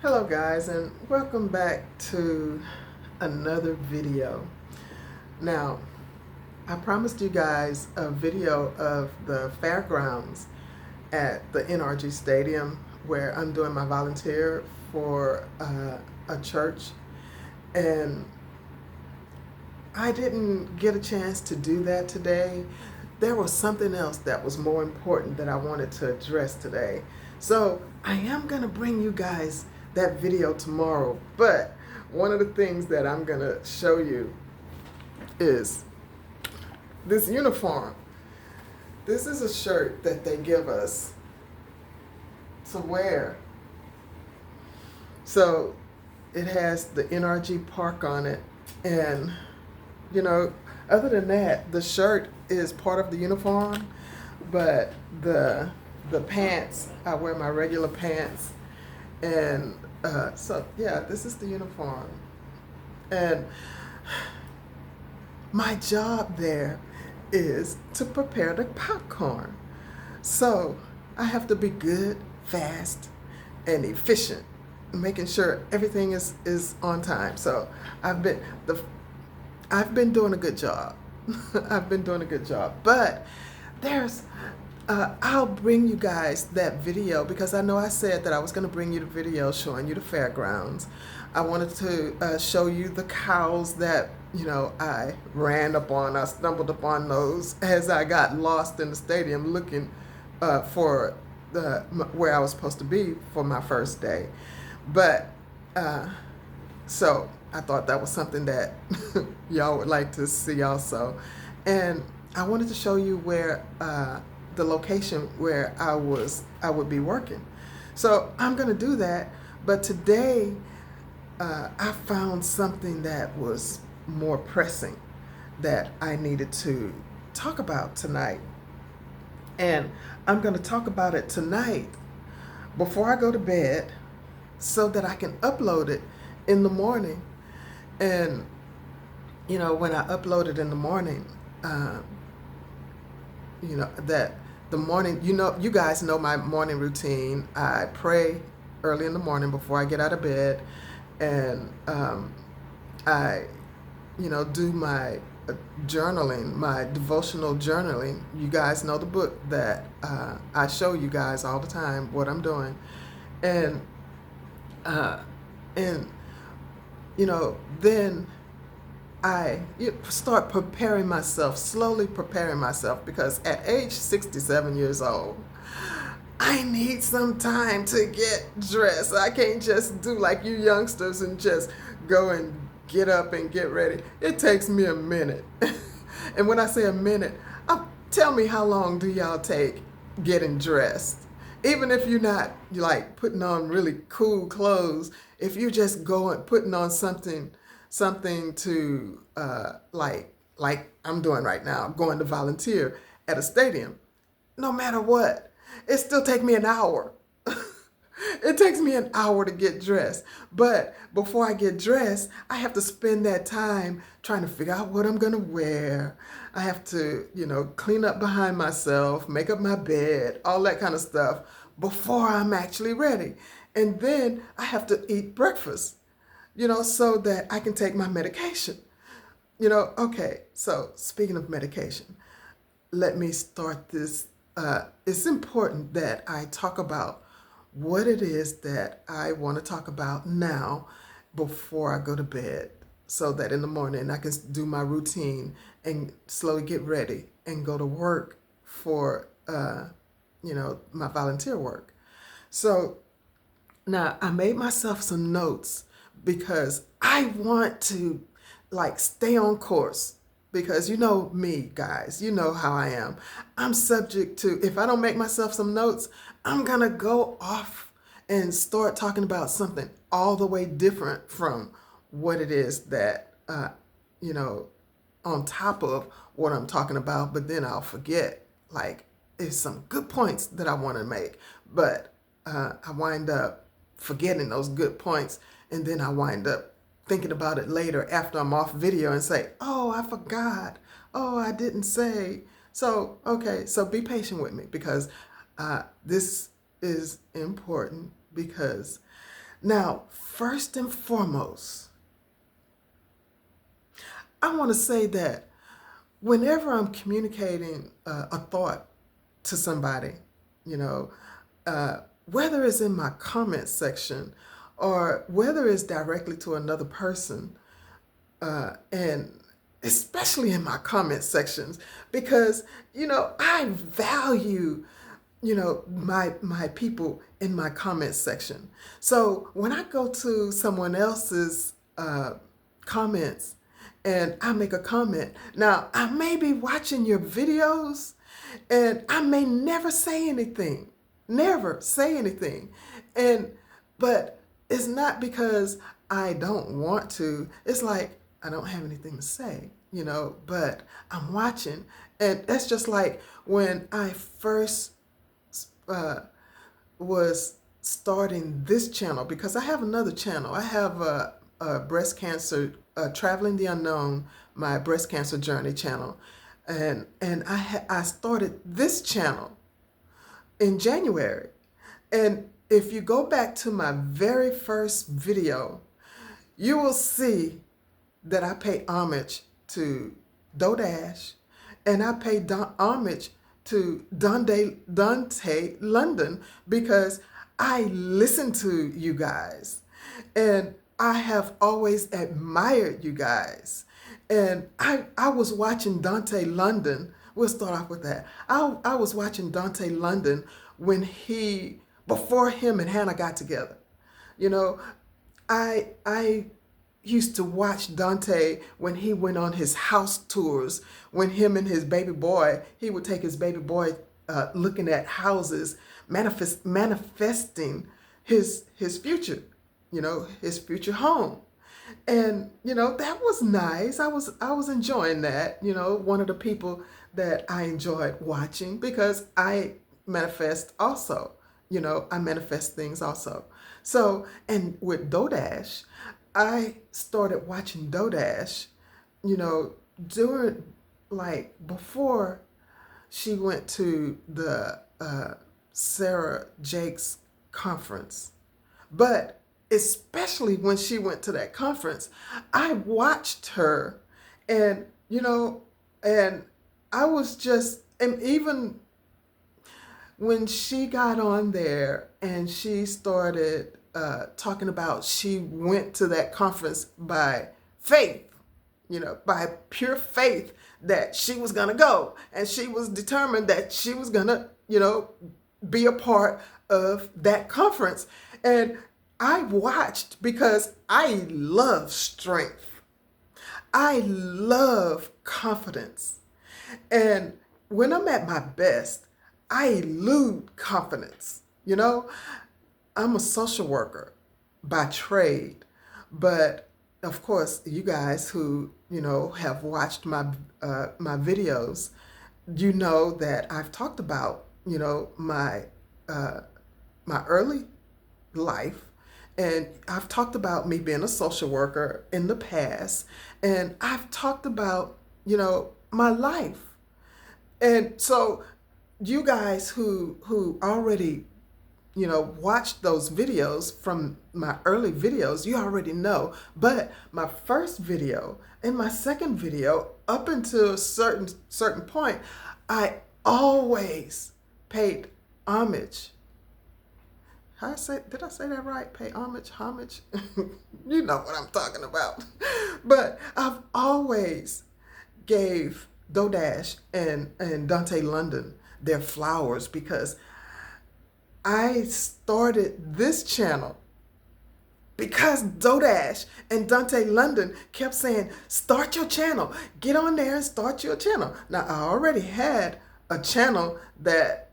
Hello guys, and welcome back to another video. Now, I promised you guys a video of the fairgrounds at the NRG Stadium where I'm doing my volunteer for a church, and I didn't get a chance to do that today. There was something else that was more important that I wanted to address today. So I am going to bring you guys that video tomorrow. But one of the things that I'm going to show you is this uniform. This is a shirt that they give us to wear. So it has the NRG Park on it, and you know, other than that, the shirt is part of the uniform, but the pants, I wear my regular pants, and so yeah, this is the uniform, and my job there is to prepare the popcorn. So I have to be good, fast, and efficient, making sure everything is on time. So I've been the I've been doing a good job. I've been doing a good job. But there's, I'll bring you guys that video because I know I said that I was going to bring you the video showing you the fairgrounds. I wanted to show you the cows that, I ran upon. I stumbled upon those as I got lost in the stadium looking for where I was supposed to be for my first day. But so I thought that was something that y'all would like to see also. And I wanted to show you where the location where I would be working. So I'm gonna do that. But today I found something that was more pressing that I needed to talk about tonight. And I'm gonna talk about it tonight before I go to bed so that I can upload it in the morning. And when I upload it in the morning, that the morning, you guys know my morning routine. I pray early in the morning before I get out of bed, and I, do my journaling, my devotional journaling. You guys know the book that I show you guys all the time what I'm doing, and uh, and then I start preparing myself, slowly preparing myself, because at age 67 years old, I need some time to get dressed. I can't just do like you youngsters and just go and get up and get ready. It takes me a minute. And when I say a minute, tell me, how long do y'all take getting dressed? Even if you're not like putting on really cool clothes, if you're just going putting on something to like I'm doing right now, going to volunteer at a stadium, no matter what, it still take me an hour. It takes me an hour to get dressed. But before I get dressed, I have to spend that time trying to figure out what I'm going to wear. I have to, clean up behind myself, make up my bed, all that kind of stuff before I'm actually ready. And then I have to eat breakfast, so that I can take my medication. Okay, so speaking of medication, let me start this. It's important that I talk about what it is that I want to talk about now before I go to bed, so that in the morning I can do my routine and slowly get ready and go to work for, my volunteer work. So now I made myself some notes because I want to like stay on course, because you know me, guys, you know how I am. I'm subject to, if I don't make myself some notes, I'm gonna go off and start talking about something all the way different from what it is that you know on top of what I'm talking about, but then I'll forget, like, it's some good points that I want to make, but I wind up forgetting those good points, and then I wind up thinking about it later after I'm off video and say, oh, I forgot. Oh, I didn't say. So, okay, so be patient with me, because this is important, because Now, first and foremost, I want to say that whenever I'm communicating a thought to somebody, you know, whether it's in my comment section or whether it's directly to another person, and especially in my comment sections, because I value my people in my comment section. So when I go to someone else's comments and I make a comment, now I may be watching your videos and I may never say anything, never say anything. And but it's not because I don't want to. It's like I don't have anything to say, but I'm watching. And that's just like when I first was starting this channel, because I have another channel. I have a breast cancer, Traveling the Unknown, my breast cancer journey channel. And I started this channel in January. And if you go back to my very first video, you will see that I pay homage to Dodash, and I pay homage to Dante London, because I listen to you guys and I have always admired you guys. And I was watching Dante London. We'll start off with that. I was watching Dante London before him and Hannah got together. I used to watch Dante when he went on his house tours, when him and his baby boy, he would take his baby boy looking at houses, manifesting his future, his future home. And that was nice. I was enjoying that. One of the people that I enjoyed watching, because I manifest also. I manifest things also. So, and with Dodash, I started watching Dodash, during, like, before she went to the Sarah Jakes conference. But especially when she went to that conference, I watched her, and, and I was just, and even when she got on there and she started talking about she went to that conference by faith, by pure faith that she was going to go. And she was determined that she was going to, be a part of that conference. And I watched because I love strength. I love confidence. And when I'm at my best, I elude confidence. I'm a social worker by trade, but of course, you guys who have watched my videos, that I've talked about my my early life, and I've talked about me being a social worker in the past, and I've talked about my life, and so you guys who already watched those videos from my early videos, you already know. But my first video and my second video, up until a certain point, I always paid homage. Did I say that right? Pay homage? You know what I'm talking about. But I've always gave Dodash and Dante London their flowers, because I started this channel because Dodash and Dante London kept saying, start your channel, get on there and start your channel. Now, I already had a channel that,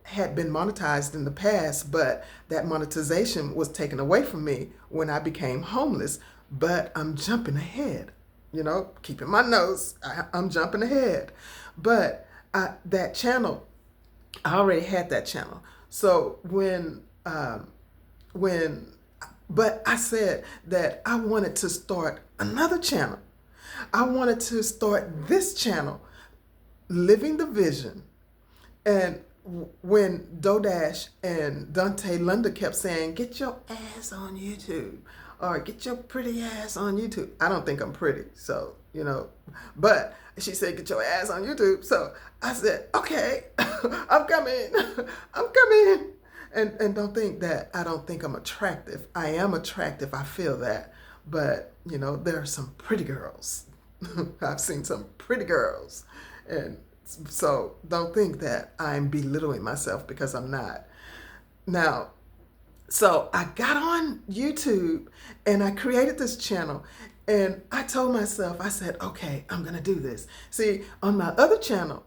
had been monetized in the past, but that monetization was taken away from me when I became homeless. But I'm jumping ahead, keeping my nose, I'm jumping ahead. But that channel, I already had that channel. So but I said that I wanted to start another channel. I wanted to start this channel, Living the Vision. And when Dodash and Dante Lunda kept saying, "Get your ass on YouTube," or "Get your pretty ass on YouTube." I don't think I'm pretty, so but she said, "Get your ass on YouTube." So I said, "Okay, I'm coming, I'm coming." And don't think that I don't think I'm attractive. I am attractive. I feel that, but there are some pretty girls. I've seen some pretty girls, and so don't think that I'm belittling myself, because I'm not. Now, so I got on YouTube and I created this channel, and I told myself, I said, okay, I'm going to do this. See, on my other channel,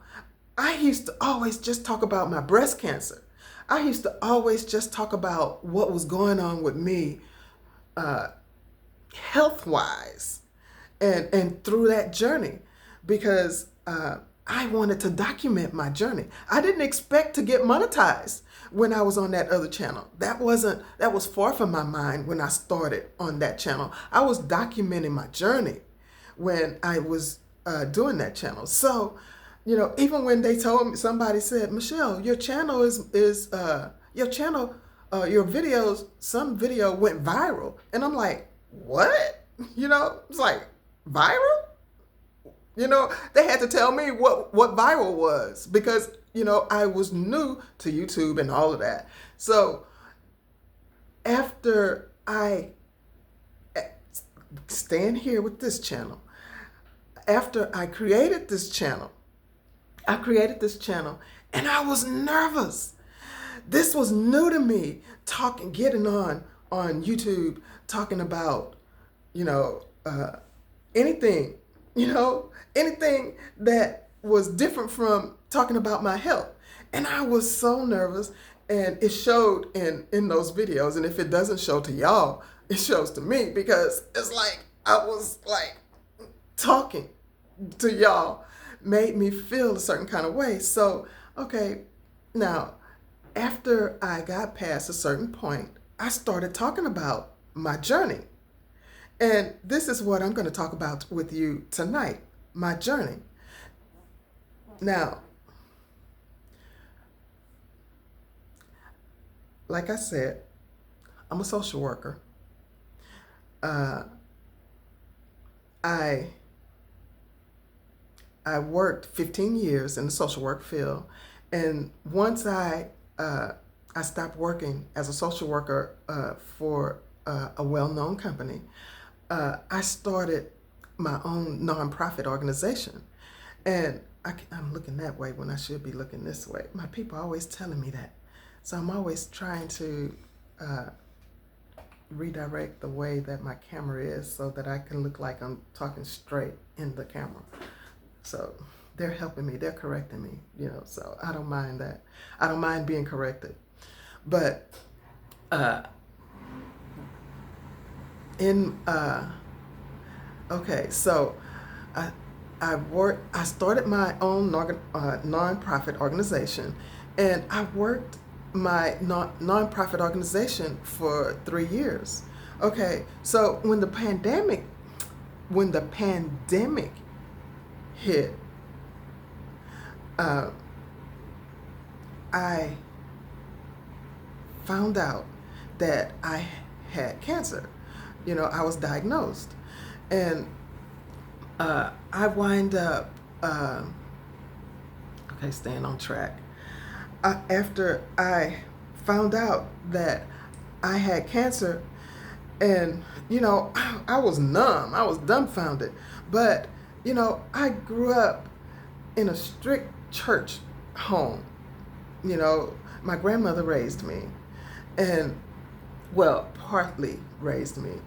I used to always just talk about my breast cancer. I used to always just talk about what was going on with me health-wise and through that journey, because I wanted to document my journey. I didn't expect to get monetized when I was on that other channel. That was far from my mind when I started on that channel. I was documenting my journey when I was doing that channel. So, even when they told me, somebody said, "Michelle, your channel your channel, your videos, some video went viral," and I'm like, "What?" It's like, viral. They had to tell me what viral was, because I was new to YouTube and all of that. So after I stand here with this channel, after I created this channel, and I was nervous. This was new to me, getting on YouTube, talking about anything, anything that was different from talking about my health. And I was so nervous, and it showed in those videos. And if it doesn't show to y'all, it shows to me, because it's like I was like talking to y'all made me feel a certain kind of way. So, okay, now after I got past a certain point, I started talking about my journey. And this is what I'm going to talk about with you tonight, my journey. Now, like I said, I'm a social worker. I worked 15 years in the social work field, and once I stopped working as a social worker for a well-known company, I started my own nonprofit organization. And I'm looking that way when I should be looking this way. My people are always telling me that. So I'm always trying to redirect the way that my camera is so that I can look like I'm talking straight in the camera. So they're helping me, they're correcting me, so I don't mind that. I don't mind being corrected. But okay, so I started my own nonprofit organization, and I worked my nonprofit organization for 3 years. Okay, so when the pandemic hit, I found out that I had cancer. I was diagnosed, and I wind up, staying on track. After I found out that I had cancer, and I was numb, I was dumbfounded. But I grew up in a strict church home. My grandmother raised me, and partly raised me.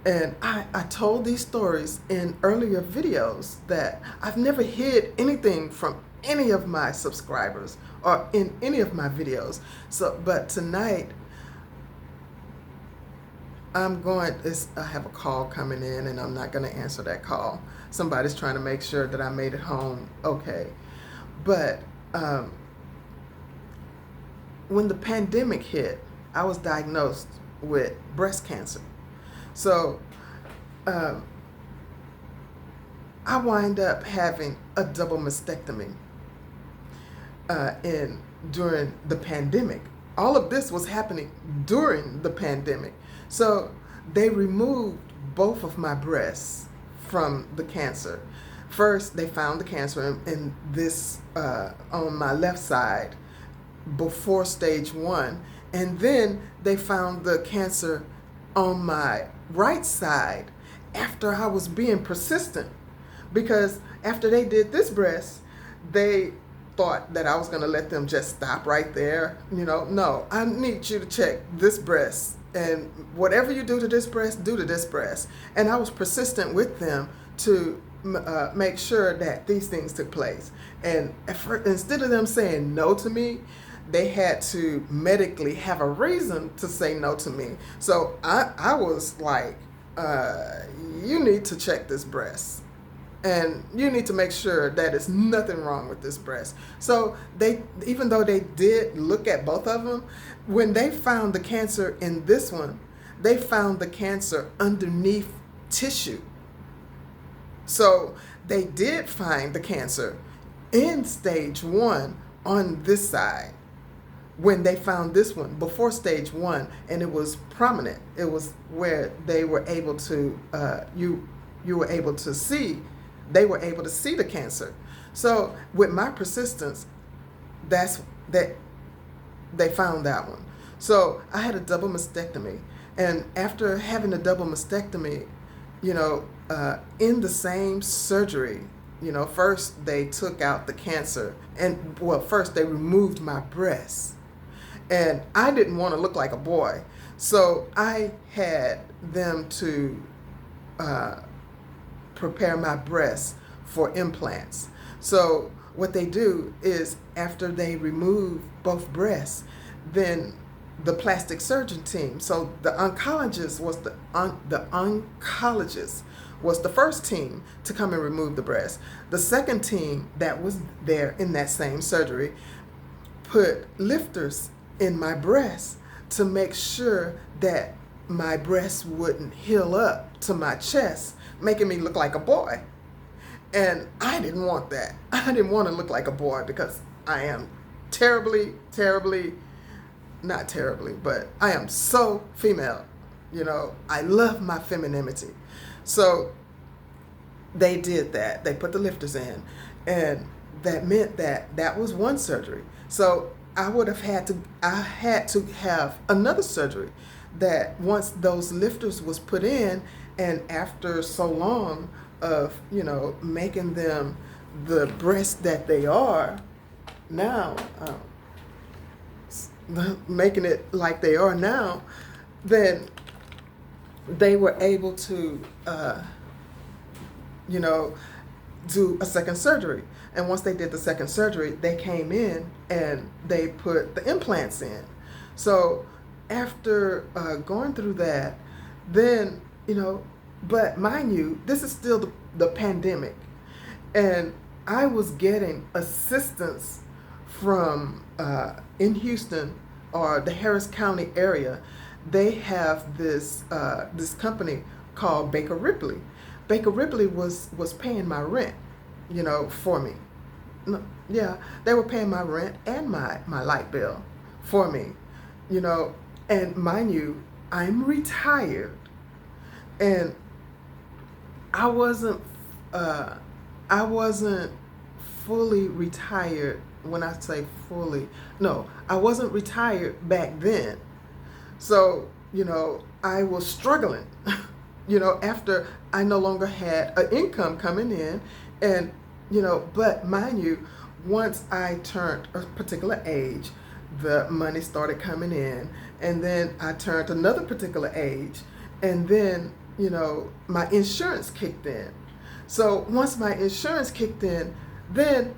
And I told these stories in earlier videos, that I've never hid anything from any of my subscribers or in any of my videos. So, but tonight, I have a call coming in, and I'm not going to answer that call. Somebody's trying to make sure that I made it home okay. But when the pandemic hit, I was diagnosed with breast cancer. So I wind up having a double mastectomy in during the pandemic. All of this was happening during the pandemic. So they removed both of my breasts from the cancer. First, they found the cancer in this on my left side before stage 1, and then they found the cancer on my right side after I was being persistent. Because after they did this breast, they thought that I was going to let them just stop right there. No, I need you to check this breast, and whatever you do to this breast, do to this breast. And I was persistent with them to make sure that these things took place. And instead of them saying no to me, they had to medically have a reason to say no to me. So I was like, you need to check this breast. And you need to make sure that there's nothing wrong with this breast. So even though they did look at both of them, when they found the cancer in this one, they found the cancer underneath tissue. So they did find the cancer in stage 1 on this side when they found this one before stage 1, and it was prominent. It was where they were able to, you were able to see, they were able to see the cancer. So with my persistence, they found that one. So I had a double mastectomy, and after having a double mastectomy, in the same surgery, first they took out the cancer, and first they removed my breast, and I didn't want to look like a boy, so I had them to prepare my breast for implants. So what they do is, after they remove both breasts, then the plastic surgeon team, so the oncologist was the first team to come and remove the breast. The second team that was there in that same surgery put lifters in my breast to make sure that my breast wouldn't heal up to my chest, making me look like a boy. And I didn't want that. I didn't want to look like a boy, because I am not terribly, but I am so female. I love my femininity. So they did that. They put the lifters in, and that meant that was one surgery. So I had to have another surgery, that once those lifters was put in, and after so long of, making them the breasts that they are now, making it like they are now, then they were able to, do a second surgery. And once they did the second surgery, they came in and they put the implants in. So after going through that, then, but mind you, this is still the pandemic. And I was getting assistance from, in Houston, or the Harris County area. They have this company called Baker Ripley. Baker Ripley was paying my rent, for me. No, yeah, they were paying my rent and my light bill for me, and mind you, I'm retired, and I wasn't fully retired. When I say fully, no, I wasn't retired back then. So, I was struggling, after I no longer had an income coming in. And, but mind you, once I turned a particular age, the money started coming in. And then I turned another particular age. And then, my insurance kicked in. So once my insurance kicked in, then,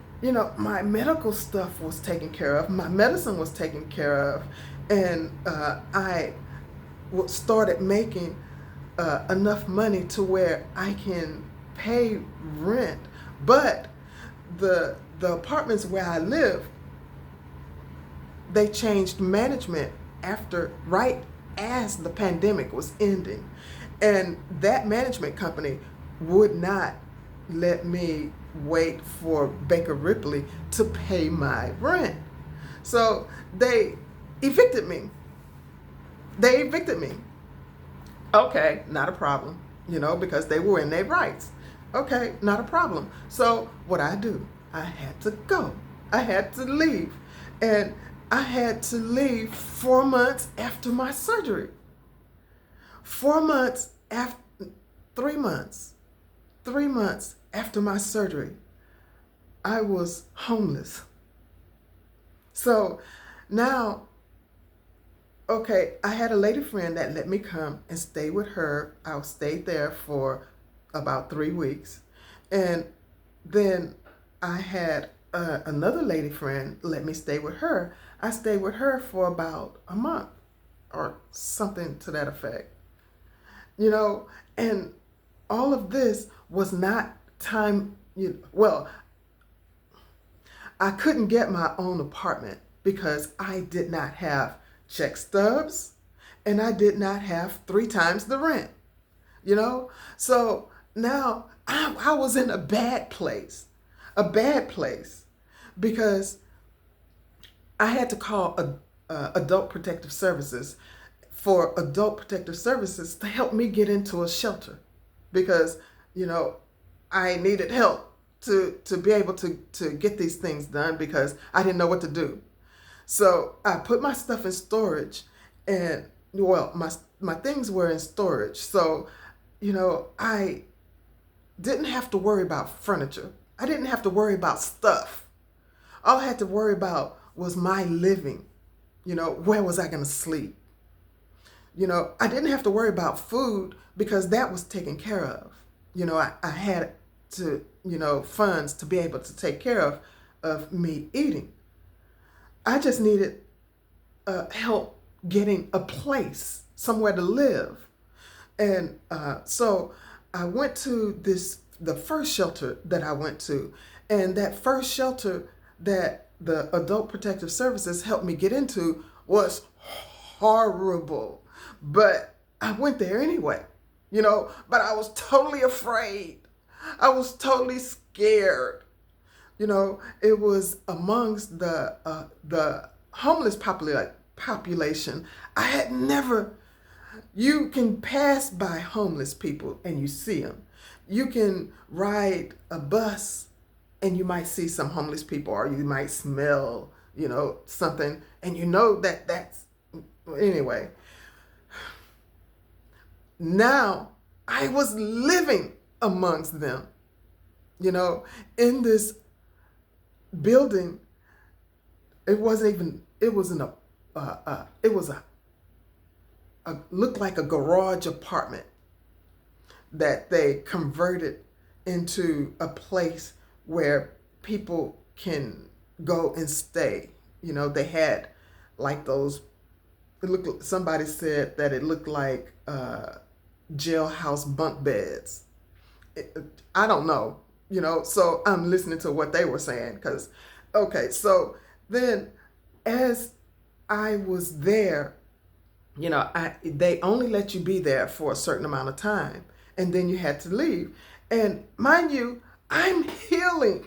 my medical stuff was taken care of, my medicine was taken care of, and I started making enough money to where I can pay rent. But the apartments where I live, they changed management right as the pandemic was ending. And that management company would not let me wait for Baker Ripley to pay my rent. So they evicted me. They evicted me. Okay, not a problem, because they were in their rights. Okay, not a problem. So what I do, I had to go. I had to leave. And I had to leave 4 months after my surgery. 4 months after, 3 months, 3 months after my surgery, I was homeless. So now, okay, I had a lady friend that let me come and stay with her. I stayed there for about 3 weeks. And then I had another lady friend let me stay with her. I stayed with her for about a month or something to that effect. And all of this was not time, well, I couldn't get my own apartment because I did not have check stubs and I did not have 3 times the rent, So now I was in a bad place because I had to call Adult Protective Services for Adult Protective Services to help me get into a shelter because, I needed help to be able to get these things done because I didn't know what to do. So I put my stuff in storage and, well, my things were in storage. So, I didn't have to worry about furniture. I didn't have to worry about stuff. All I had to worry about was my living. Where was I going to sleep? I didn't have to worry about food because that was taken care of. I had to, funds to be able to take care of me eating. I just needed help getting a place, somewhere to live. And so I went to the first shelter that I went to. And that first shelter that the Adult Protective Services helped me get into was horrible. But I went there anyway, but I was totally afraid. I was totally scared. It was amongst the homeless population. I had never, you can pass by homeless people and you see them. You can ride a bus and you might see some homeless people or you might smell, something and that's, anyway. Now I was living amongst them, in this building. It was looked like a garage apartment that they converted into a place where people can go and stay. They had like those, somebody said that it looked like jailhouse bunk beds. I don't know, so I'm listening to what they were saying okay, so then as I was there, they only let you be there for a certain amount of time and then you had to leave. And mind you, I'm healing.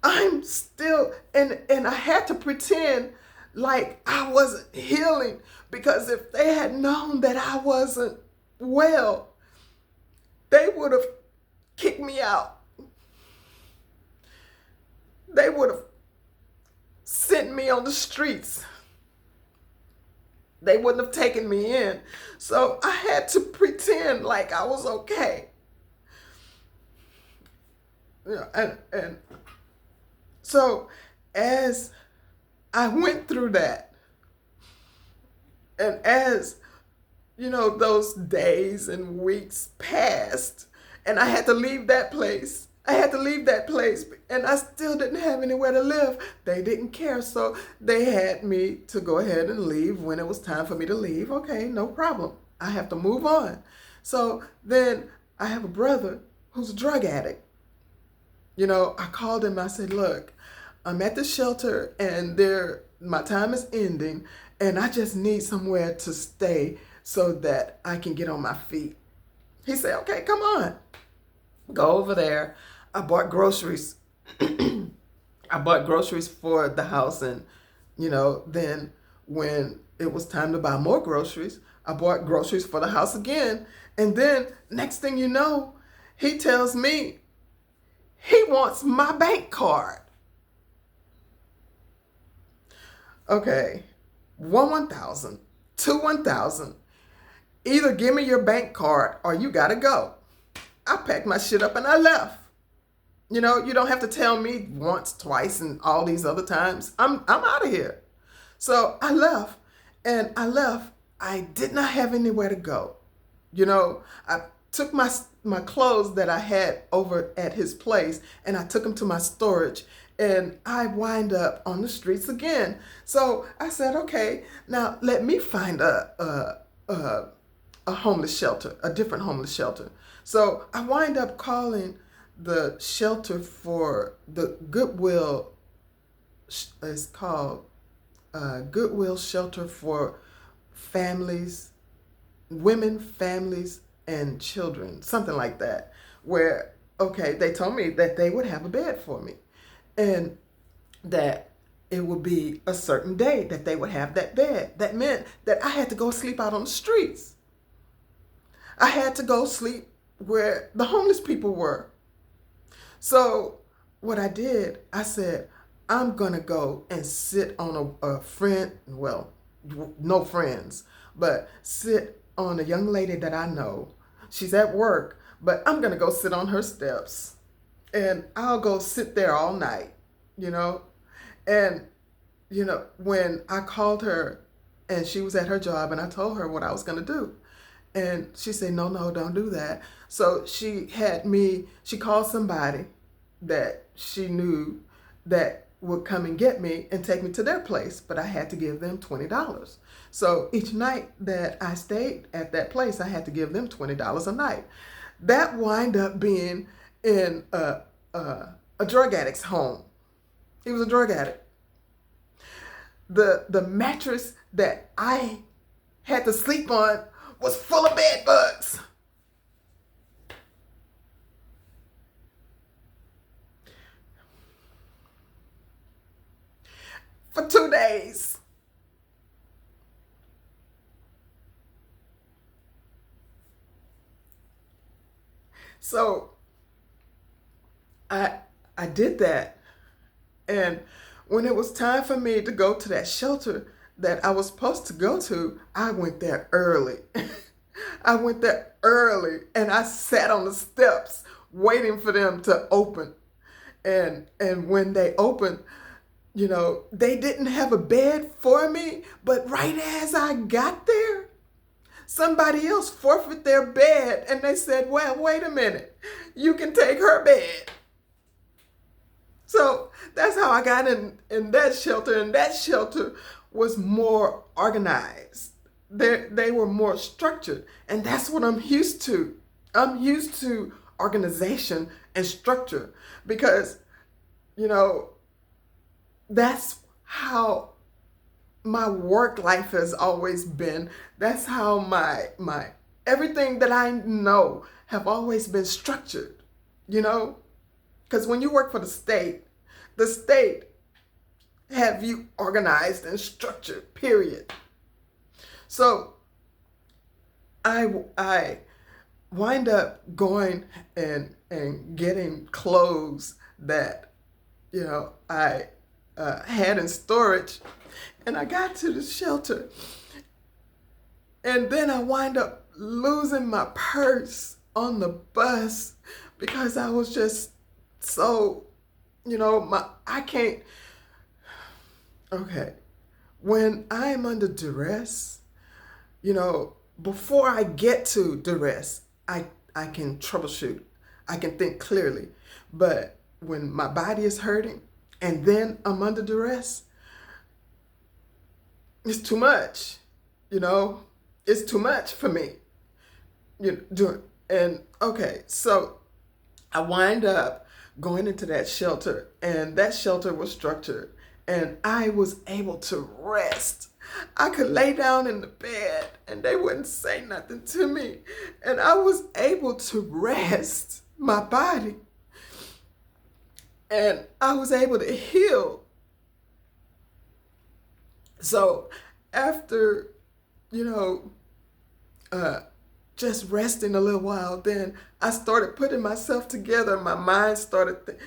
I'm still, and I had to pretend like I wasn't healing because if they had known that I wasn't well, they would have kicked me out. They would have sent me on the streets. They wouldn't have taken me in. So I had to pretend like I was okay. And so as I went through that, and as those days and weeks passed, and I had to leave that place. And I still didn't have anywhere to live. They didn't care, so they had me to go ahead and leave when it was time for me to leave. Okay, no problem. I have to move on. So then I have a brother who's a drug addict. I called him. I said, look, I'm at the shelter and my time is ending and I just need somewhere to stay so that I can get on my feet. He said, okay, come on. Go over there. I bought groceries. I bought groceries for the house and Then when it was time to buy more groceries, I bought groceries for the house again. And then next thing you know, he tells me he wants my bank card. Okay, 1,000, 1,000. Either give me your bank card or you gotta go. I packed my shit up and I left. You don't have to tell me once, twice, and all these other times. I'm out of here. So I left, and I did not have anywhere to go. I took my clothes that I had over at his place, and I took them to my storage, and I wind up on the streets again. So I said, okay, now let me find a homeless shelter, a different homeless shelter. So I wind up calling the shelter for the Goodwill. It's called Goodwill Shelter for Families, Women, Families, and Children, something like that. Where, okay, they told me that they would have a bed for me, and that it would be a certain day that they would have that bed. That meant that I had to go sleep out on the streets. I had to go sleep where the homeless people were. So what I did, I said, I'm going to go and sit on a friend, well, no friends, but sit on a young lady that I know. She's at work, but I'm going to go sit on her steps, and I'll go sit there all night, And, when I called her and she was at her job and I told her what I was going to do, and she said, no, don't do that. So she called somebody that she knew that would come and get me and take me to their place, but I had to give them $20. So each night that I stayed at that place, I had to give them $20 a night. That wind up being in a drug addict's home. He was a drug addict. The mattress that I had to sleep on was full of bed bugs. For 2 days. So I did that. And when it was time for me to go to that shelter that I was supposed to go to, I went there early. I went there early and I sat on the steps waiting for them to open. And when they opened, they didn't have a bed for me, but right as I got there, somebody else forfeit their bed, and they said, well, wait a minute, you can take her bed. So that's how I got in that shelter, and that shelter was more organized. They were more structured, and that's what I'm used to. I'm used to organization and structure because, that's how my work life has always been. That's how my everything that I know have always been structured, because when you work for the state have you organized and structured, period. So I wind up going and getting clothes that I had in storage, and I got to the shelter, and then I wind up losing my purse on the bus because I was just so, I can't. Okay, when I am under duress, before I get to duress, I can troubleshoot, I can think clearly, but when my body is hurting and then I'm under duress, it's too much, it's too much for me. And okay, so I wind up going into that shelter, and that shelter was structured, and I was able to rest. I could lay down in the bed and they wouldn't say nothing to me, and I was able to rest my body, and I was able to heal. So after, you know, uh, just resting a little while, then I started putting myself together. My mind started,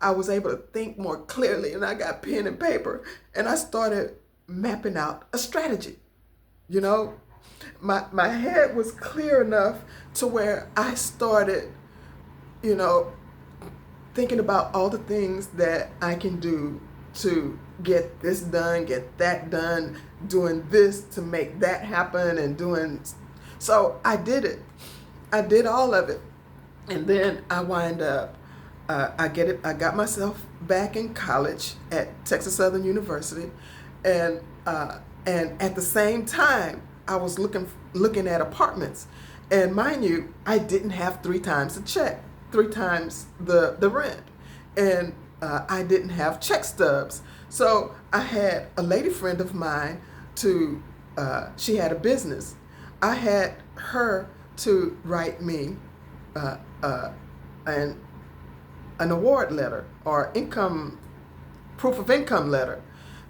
I was able to think more clearly, and I got pen and paper, and I started mapping out a strategy. You know, my head was clear enough to where I started, you know, thinking about all the things that I can do to get this done, get that done, doing this to make that happen, and doing. So I did it. I did all of it, and then I wind up. I got myself back in college at Texas Southern University, and and at the same time I was looking at apartments, and mind you, I didn't have three times the check, three times the rent, and I didn't have check stubs. So I had a lady friend of mine to. She had a business. I had her to write me uh, uh, an an award letter or income proof of income letter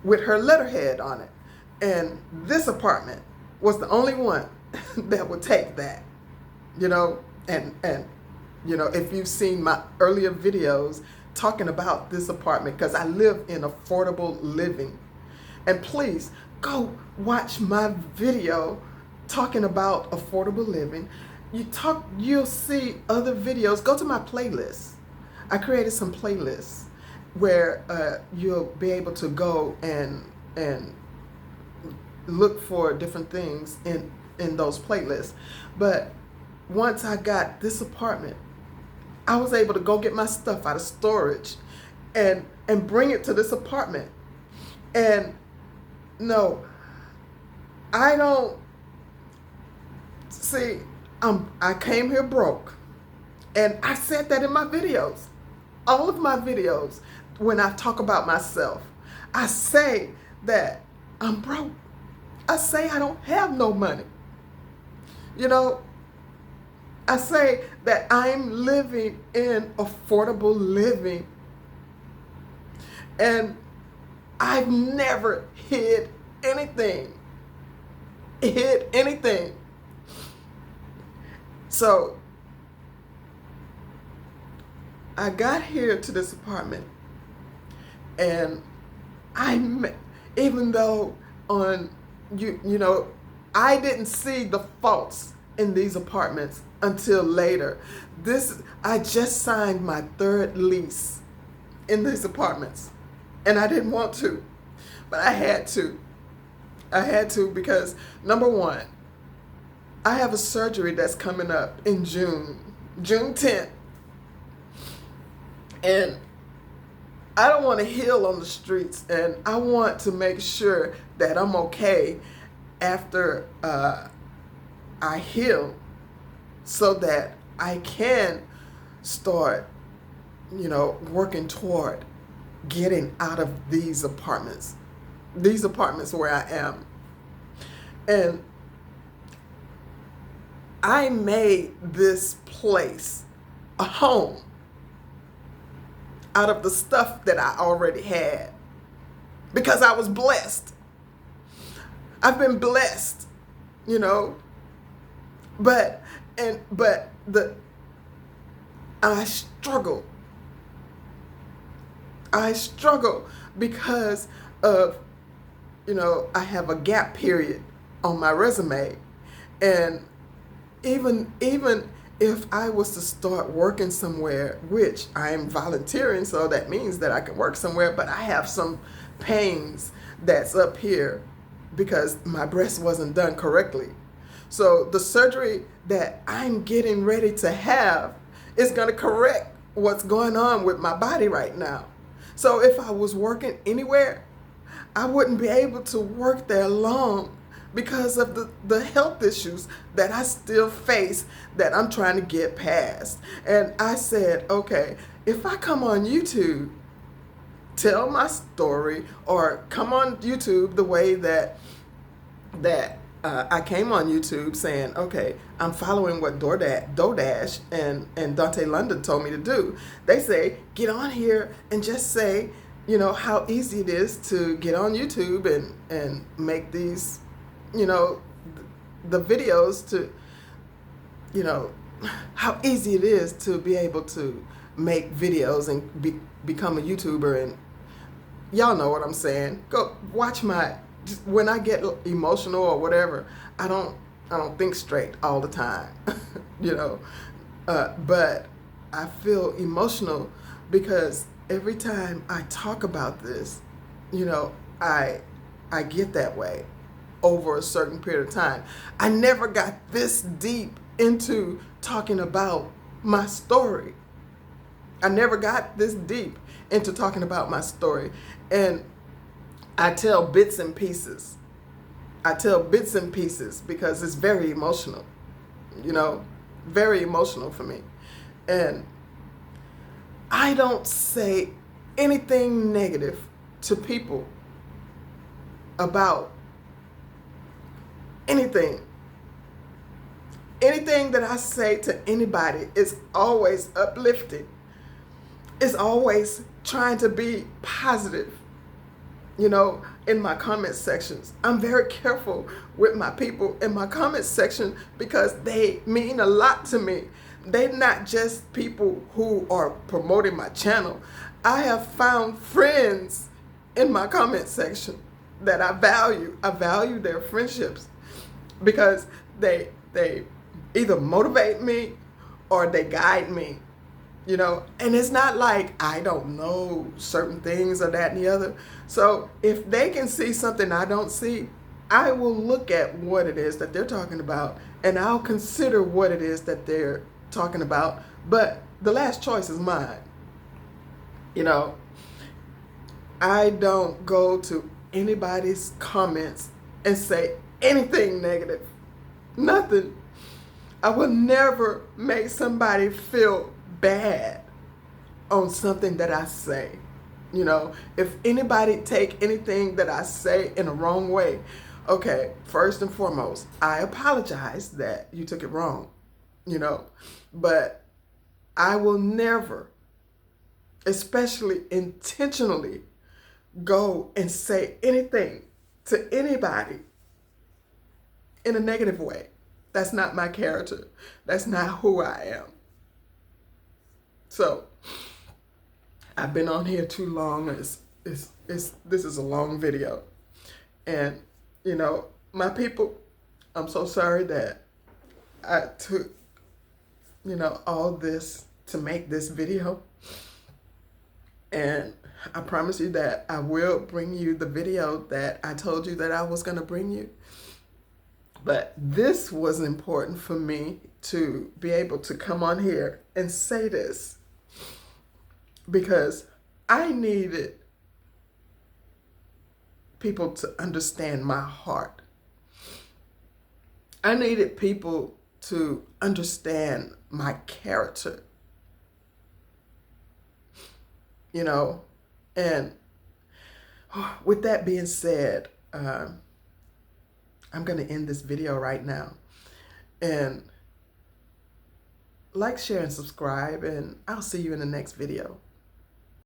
with her letterhead on it. And this apartment was the only one that would take that, you know, and if you've seen my earlier videos talking about this apartment, because I live in affordable living. And please go watch my video talking about affordable living. You'll see other videos. Go to my playlist. I created some playlists where you'll be able to go and look for different things in those playlists. But once I got this apartment, I was able to go get my stuff out of storage and bring it to this apartment. And no, I don't see. I came here broke, and I said that in my videos. All of my videos, when I talk about myself, I say that I'm broke. I say I don't have no money. You know, I say that I'm living in affordable living. And I've never hid anything. So I got here to this apartment, and even though I didn't see the faults in these apartments until later. I just signed my third lease in these apartments, and I didn't want to, but I had to. I had to because, number one, I have a surgery that's coming up in June 10th. And I don't want to heal on the streets, and I want to make sure that I'm okay after I heal, so that I can start, working toward getting out of these apartments where I am. And I made this place a home out of the stuff that I already had, because I was blessed. I've been blessed, but I struggle. I struggle because of, I have a gap period on my resume. And even if I was to start working somewhere, which I am volunteering, so that means that I can work somewhere, but I have some pains that's up here because my breast wasn't done correctly. So the surgery that I'm getting ready to have is going to correct what's going on with my body right now. So if I was working anywhere, I wouldn't be able to work there long because of the health issues that I still face that I'm trying to get past. And I said, okay, if I come on YouTube, tell my story, or come on YouTube the way that I came on YouTube saying, okay, I'm following what DoorDash and Dante London told me to do. They say, get on here and just say, you know, how easy it is to get on YouTube and make these, you know, the videos to, you know, how easy it is to be able to make videos and become a YouTuber. And y'all know what I'm saying. Go watch when I get emotional or whatever, I don't think straight all the time, you know. But I feel emotional because every time I talk about this, you know, I get that way over a certain period of time. I never got this deep into talking about my story. I never got this deep into talking about my story. And I tell bits and pieces. I tell bits and pieces because it's very emotional, you know, very emotional for me. And I don't say anything negative to people about anything. Anything that I say to anybody is always uplifting. It's always trying to be positive. You know, in my comment sections, I'm very careful with my people in my comment section because they mean a lot to me. They're not just people who are promoting my channel. I have found friends in my comment section that I value. I value their friendships because they either motivate me or they guide me. You know, and it's not like I don't know certain things or that and the other. So if they can see something I don't see, I will look at what it is that they're talking about and I'll consider what it is that they're talking about. But the last choice is mine. You know, I don't go to anybody's comments and say anything negative. Nothing. I will never make somebody feel bad on something that I say. You know, if anybody take anything that I say in a wrong way, okay, first and foremost, I apologize that you took it wrong, you know, but I will never, especially intentionally, go and say anything to anybody in a negative way. That's not my character. That's not who I am. So I've been on here too long. This is a long video. And, you know, my people, I'm so sorry that I took, you know, all this to make this video. And I promise you that I will bring you the video that I told you that I was going to bring you. But this was important for me to be able to come on here and say this because I needed people to understand my heart. I needed people to understand my character, you know. And with that being said, I'm going to end this video right now. And like, share, and subscribe, and I'll see you in the next video.